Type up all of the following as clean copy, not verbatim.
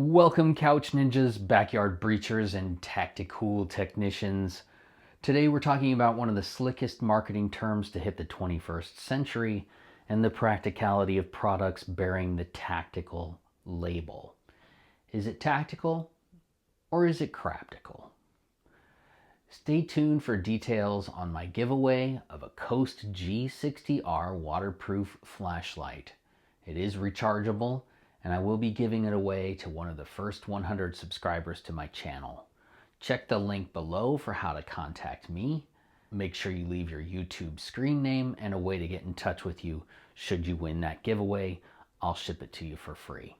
Welcome couch ninjas, backyard breachers, and tactical technicians. Today we're talking about one of the slickest marketing terms to hit the 21st century and the practicality of products bearing the tactical label. Is it tactical or is it craptical? Stay tuned for details on my giveaway of a Coast G60R waterproof flashlight. It is rechargeable, and I will be giving it away to one of the first 100 subscribers to my channel. Check the link below for how to contact me. Make sure you leave your YouTube screen name and a way to get in touch with you should you win that giveaway. I'll ship it to you for free.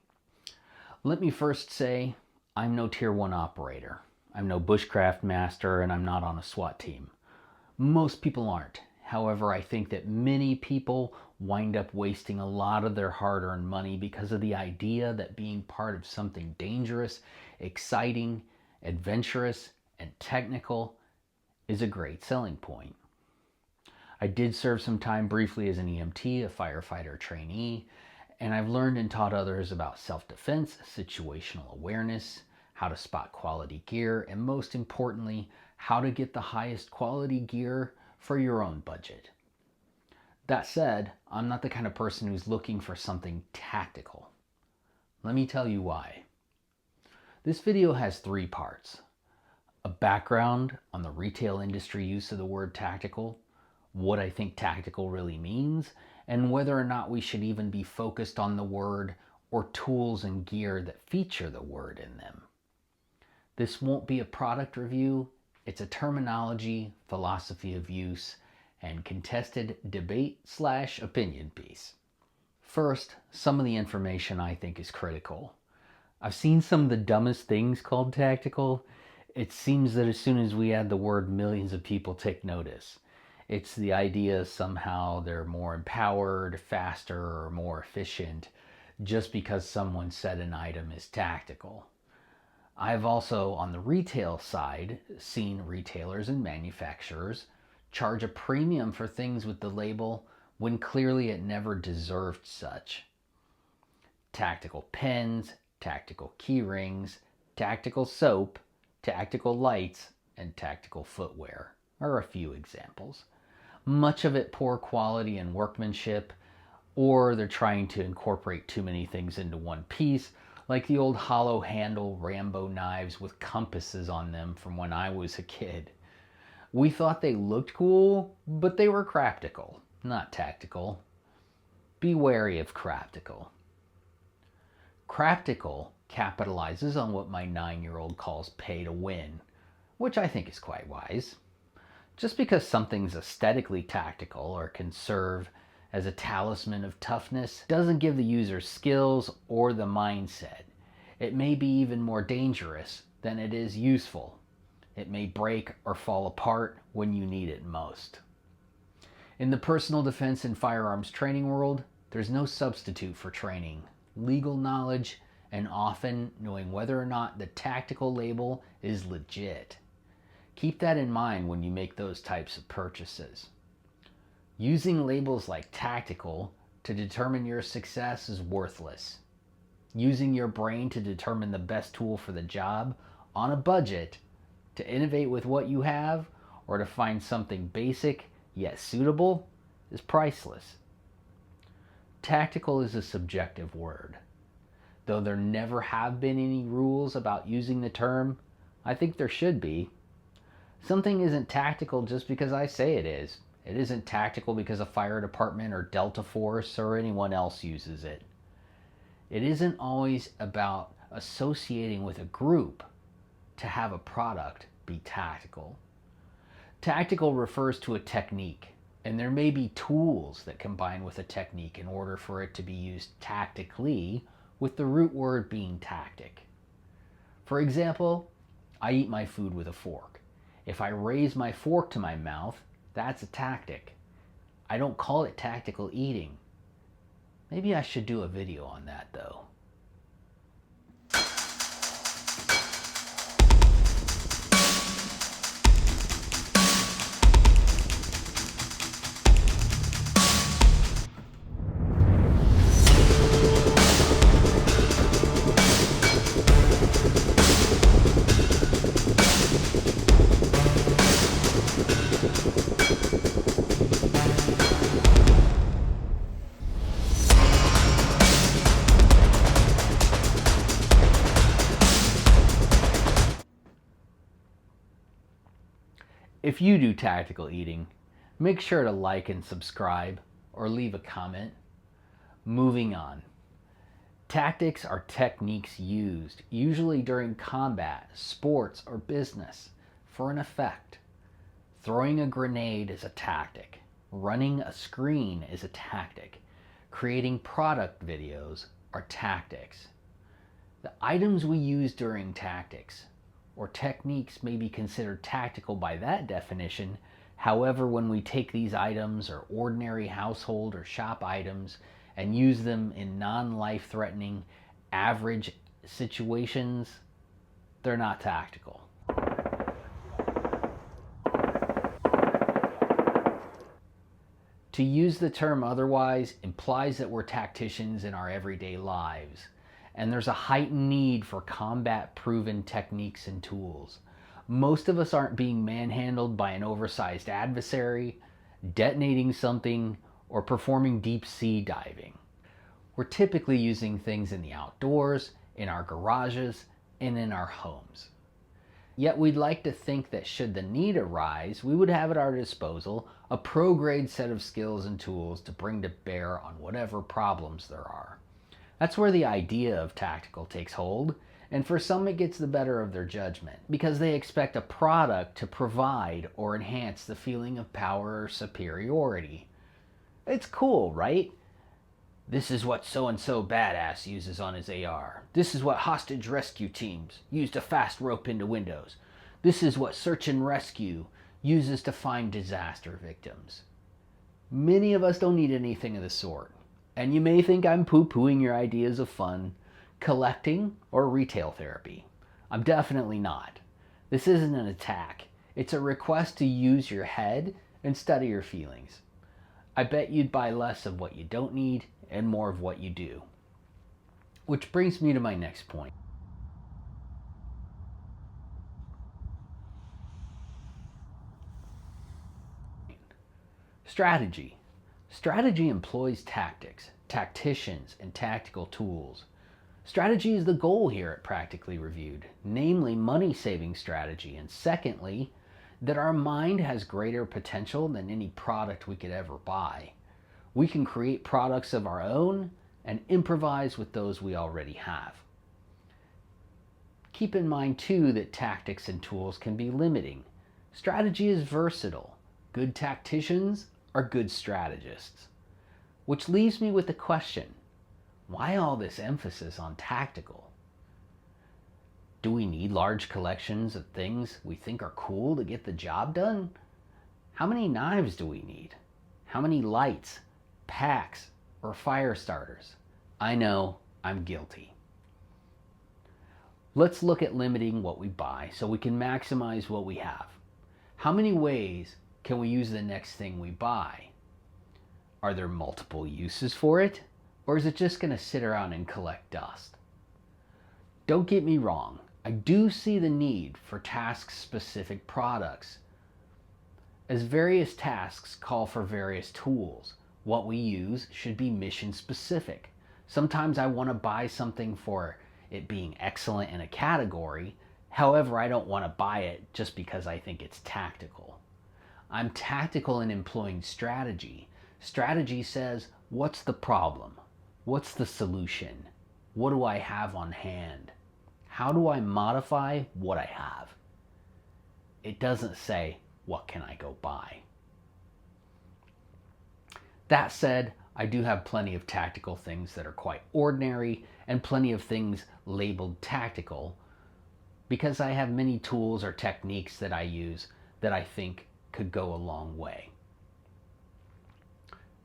Let me first say, I'm no Tier 1 operator. I'm no bushcraft master, and I'm not on a SWAT team. Most people aren't. However, I think that many people wind up wasting a lot of their hard-earned money because of the idea that being part of something dangerous, exciting, adventurous, and technical is a great selling point. I did serve some time briefly as an EMT, a firefighter trainee, and I've learned and taught others about self-defense, situational awareness, how to spot quality gear, and most importantly, how to get the highest quality gear for your own budget. That said, I'm not the kind of person who's looking for something tactical. Let me tell you why. This video has 3 parts. A background on the retail industry use of the word tactical, what I think tactical really means, and whether or not we should even be focused on the word or tools and gear that feature the word in them. This won't be a product review. It's a terminology, philosophy of use, and contested debate/opinion piece. First, some of the information I think is critical. I've seen some of the dumbest things called tactical. It seems that as soon as we add the word, millions of people take notice. It's the idea somehow they're more empowered, faster, or more efficient just because someone said an item is tactical. I've also, on the retail side, seen retailers and manufacturers charge a premium for things with the label when clearly it never deserved such. Tactical pens, tactical key rings, tactical soap, tactical lights, and tactical footwear are a few examples. Much of it poor quality and workmanship, or they're trying to incorporate too many things into one piece, like the old hollow handle Rambo knives with compasses on them from when I was a kid. We thought they looked cool, but they were craptical, not tactical. Be wary of craptical. Craptical capitalizes on what my 9-year-old calls pay to win, which I think is quite wise. Just because something's aesthetically tactical or can serve as a talisman of toughness doesn't give the user skills or the mindset. It may be even more dangerous than it is useful. It may break or fall apart when you need it most. In the personal defense and firearms training world, there's no substitute for training, legal knowledge, and often knowing whether or not the tactical label is legit. Keep that in mind when you make those types of purchases. Using labels like tactical to determine your success is worthless. Using your brain to determine the best tool for the job on a budget, to innovate with what you have, or to find something basic yet suitable is priceless. Tactical is a subjective word. Though there never have been any rules about using the term, I think there should be. Something isn't tactical just because I say it is. It isn't tactical because a fire department or Delta Force or anyone else uses it. It isn't always about associating with a group to have a product be tactical. Tactical refers to a technique, and there may be tools that combine with a technique in order for it to be used tactically, with the root word being tactic. For example, I eat my food with a fork. If I raise my fork to my mouth, that's a tactic. I don't call it tactical eating. Maybe I should do a video on that though. If you do tactical eating, make sure to like and subscribe or leave a comment. Moving on. Tactics are techniques used, usually during combat, sports, or business, for an effect. Throwing a grenade is a tactic. Running a screen is a tactic. Creating product videos are tactics. The items we use during tactics or techniques may be considered tactical by that definition. However, when we take these items or ordinary household or shop items and use them in non-life-threatening, average situations, they're not tactical. To use the term otherwise implies that we're tacticians in our everyday lives, and there's a heightened need for combat-proven techniques and tools. Most of us aren't being manhandled by an oversized adversary, detonating something, or performing deep sea diving. We're typically using things in the outdoors, in our garages, and in our homes. Yet we'd like to think that should the need arise, we would have at our disposal a pro-grade set of skills and tools to bring to bear on whatever problems there are. That's where the idea of tactical takes hold, and for some it gets the better of their judgment, because they expect a product to provide or enhance the feeling of power or superiority. It's cool, right? This is what so-and-so badass uses on his AR. This is what hostage rescue teams use to fast rope into windows. This is what search and rescue uses to find disaster victims. Many of us don't need anything of the sort. And you may think I'm poo-pooing your ideas of fun, collecting, or retail therapy. I'm definitely not. This isn't an attack. It's a request to use your head and study your feelings. I bet you'd buy less of what you don't need and more of what you do. Which brings me to my next point. Strategy. Strategy employs tactics, tacticians, and tactical tools. Strategy is the goal here at Practically Reviewed, namely money-saving strategy, and secondly, that our mind has greater potential than any product we could ever buy. We can create products of our own and improvise with those we already have. Keep in mind too that tactics and tools can be limiting. Strategy is versatile. Good tacticians are good strategists. Which leaves me with the question, why all this emphasis on tactical? Do we need large collections of things we think are cool to get the job done? How many knives do we need? How many lights, packs, or fire starters? I know, I'm guilty. Let's look at limiting what we buy so we can maximize what we have. How many ways can we use the next thing we buy? Are there multiple uses for it? Or is it just going to sit around and collect dust? Don't get me wrong, I do see the need for task-specific products, as various tasks call for various tools. What we use should be mission-specific. Sometimes I want to buy something for it being excellent in a category, however, I don't want to buy it just because I think it's tactical. I'm tactical in employing strategy. Strategy says, what's the problem? What's the solution? What do I have on hand? How do I modify what I have? It doesn't say, what can I go buy? That said, I do have plenty of tactical things that are quite ordinary and plenty of things labeled tactical because I have many tools or techniques that I use that I think could go a long way.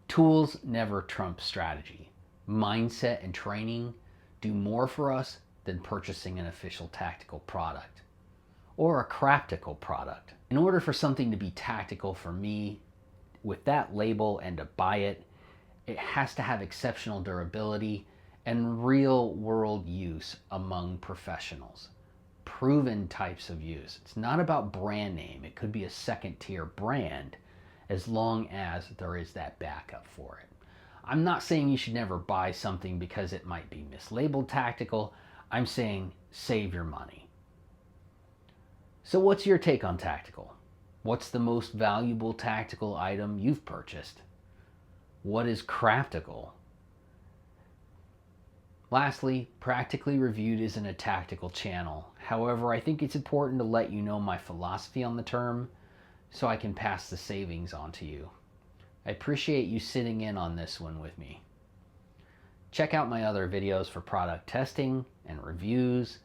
Tools never trump strategy. Mindset and training do more for us than purchasing an official tactical product or a Craptical product. In order for something to be tactical for me with that label and to buy it, it has to have exceptional durability and real world use among professionals. Proven types of use. It's not about brand name. It could be a second tier brand as long as there is that backup for it. I'm not saying you should never buy something because it might be mislabeled tactical. I'm saying save your money. So what's your take on tactical? What's the most valuable tactical item you've purchased? What is Craptical? Lastly, Practically Reviewed isn't a tactical channel. However, I think it's important to let you know my philosophy on the term so I can pass the savings on to you. I appreciate you sitting in on this one with me. Check out my other videos for product testing and reviews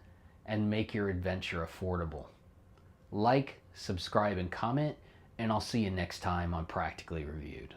and make your adventure affordable. Like, subscribe, and comment, and I'll see you next time on Practically Reviewed.